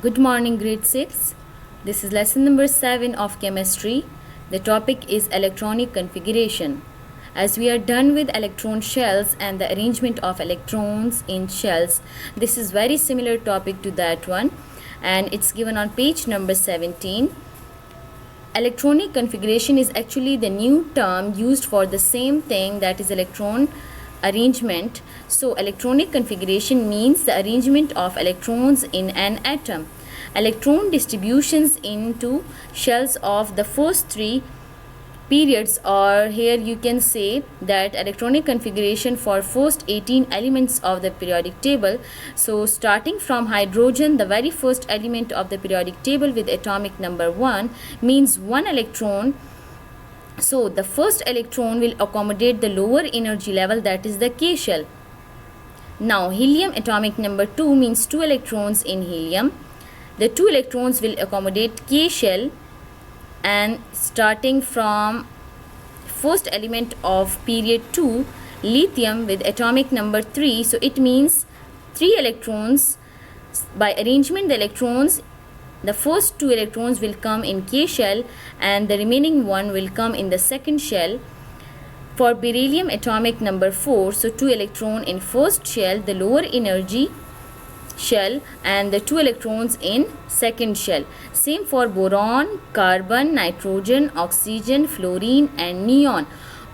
Good morning, grade 6. This is lesson number 7 of chemistry. The topic is electronic configuration. As we are done with electron shells and the arrangement of electrons in shells, this is very similar topic to that one, and it's given on page number 17. Electronic configuration is actually the new term used for the same thing, that is electron arrangement. So electronic configuration means the arrangement of electrons in an atom. Electron distributions into shells of the first three periods, or here you can say that electronic configuration for first 18 elements of the periodic table. So starting from hydrogen, the very first element of the periodic table with atomic number 1 means 1 electron. So the first electron will accommodate the lower energy level, that is the K shell. Now helium atomic number 2 means 2 electrons in helium. The 2 electrons will accommodate K shell, and starting from first element of period 2, lithium with atomic number 3, so it means 3 electrons. By arrangement, the electrons, the first 2 electrons will come in K shell and the remaining one will come in the second shell. For beryllium atomic number 4, so 2 electron in first shell, the lower energy shell, and the 2 electrons in second shell. Same for boron, carbon, nitrogen, oxygen, fluorine and neon.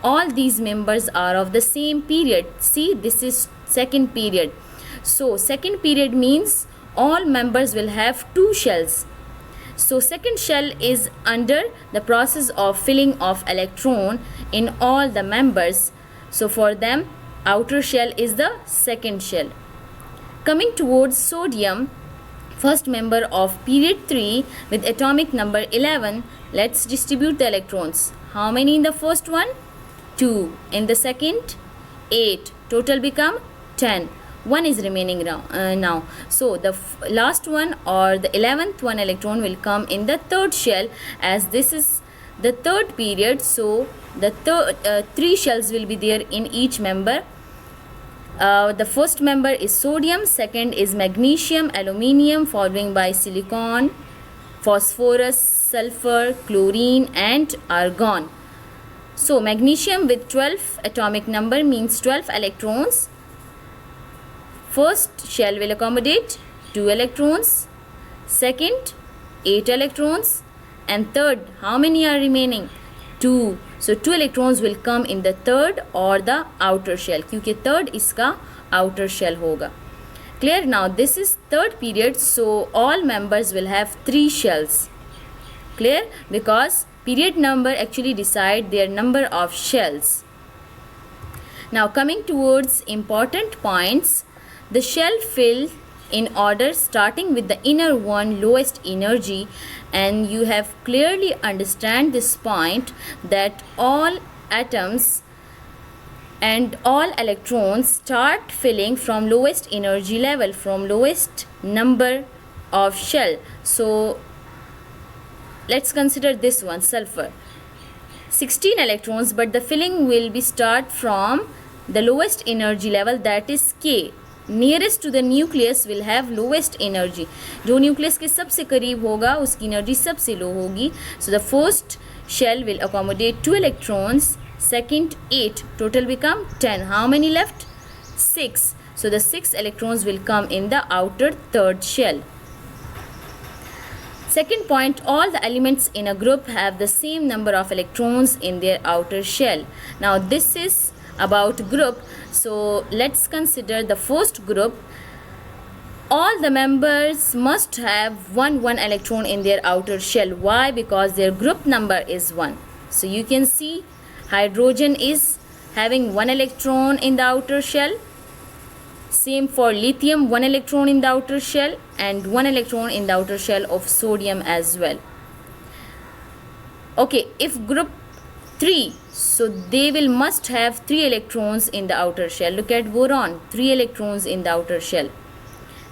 All these members are of the same period. See, this is second period. So second period means all members will have 2 shells. So second shell is under the process of filling of electron in all the members. So for them, outer shell is the second shell. Coming towards sodium, first member of period 3 with atomic number 11, let's distribute the electrons. How many in the first one? 2. In the second, 8. Total become 10. 1 is remaining now. So the last one, or the 11th one electron, will come in the third shell, as this is the third period. So the 3 shells will be there in each member. The first member is sodium, second is magnesium, aluminium, following by silicon, phosphorus, sulfur, chlorine and argon. So magnesium with 12 atomic number means 12 electrons. First shell will accommodate 2 electrons, second 8 electrons, and third, how many are remaining? 2. So 2 electrons will come in the third or the outer shell, क्योंकि third इसका outer shell होगा. Clear? Now this is third period, so all members will have 3 shells. Clear? Because period number actually decide their number of shells. Now coming towards important points, the shell fill in order, starting with the inner one, lowest energy, and you have clearly understand this point that all atoms and all electrons start filling from lowest energy level, from lowest number of shell. So let's consider this one, sulfur, 16 electrons, but the filling will be start from the lowest energy level, that is K. Nearest to the nucleus will have lowest energy. जो nucleus के सबसे करीब होगा उसकी energy सबसे low होगी. So the first shell will accommodate 2 electrons, second 8, total become 10. How many left? 6. So the 6 electrons will come in the outer third shell. Second point, all the elements in a group have the same number of electrons in their outer shell. Now this is about group. So let's consider the first group. All the members must have one electron in their outer shell. Why? Because their group number is 1. So you can see hydrogen is having 1 electron in the outer shell. Same for lithium, 1 electron in the outer shell, and 1 electron in the outer shell of sodium as well. Okay, if group 3, so they will must have 3 electrons in the outer shell. Look at boron, 3 electrons in the outer shell.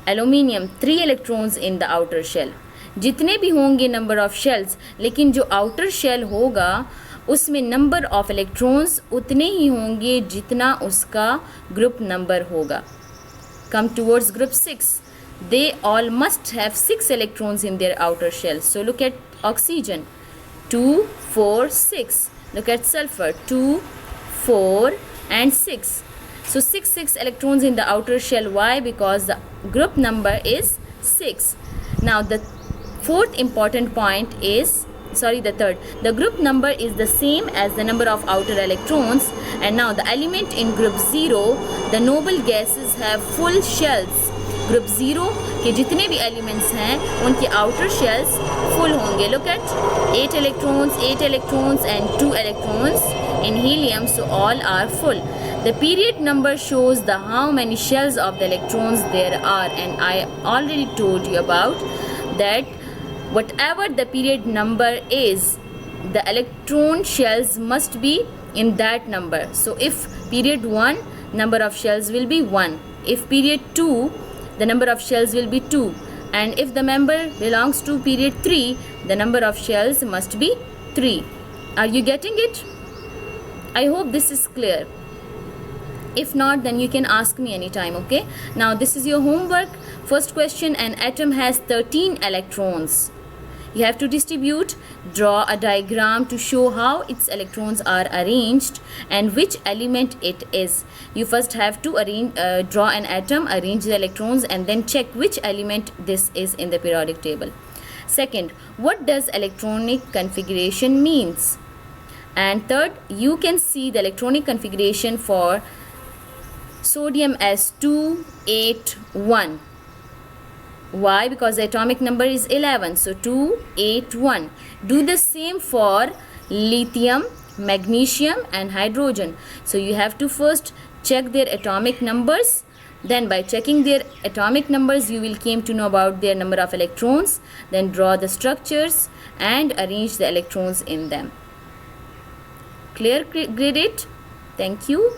Aluminium, 3 electrons in the outer shell. जितने भी होंगे number of shells, लेकिन जो outer shell होगा उसमें number of electrons उतने ही होंगे जितना उसका group number होगा. Come towards group 6. they all must have 6 electrons in their outer shell. So look at oxygen, 2, 4, 6. Look at sulfur, 2, 4 and 6. So 6 electrons in the outer shell. Why? Because the group number is 6. Now the fourth important point is, the third, the group number is the same as the number of outer electrons. And now the element in group 0, the noble gases have full shells. Group 0 के जितने भी elements हैं उनके outer shells full होंगे. Look at 8 electrons and 2 electrons in helium, so all are full. The period number shows the how many shells of the electrons there are, and I already told you about that whatever the period number is, the electron shells must be in that number. So if period 1, number of shells will be 1. If period 2, the number of shells will be 2. And if the member belongs to period 3, the number of shells must be 3. Are you getting it? I hope this is clear. If not, then you can ask me anytime, okay? Now this is your homework. First question, an atom has 13 electrons. You have to distribute, draw a diagram to show how its electrons are arranged and which element it is. You first have to draw an atom, arrange the electrons, and then check which element this is in the periodic table. Second, what does electronic configuration means? And third, you can see the electronic configuration for sodium as 281. Why? Because the atomic number is 11. So 281. Do the same for lithium, magnesium and hydrogen. So you have to first check their atomic numbers. Then by checking their atomic numbers, you will came to know about their number of electrons. Then draw the structures and arrange the electrons in them. Clear? Grade it? Thank you.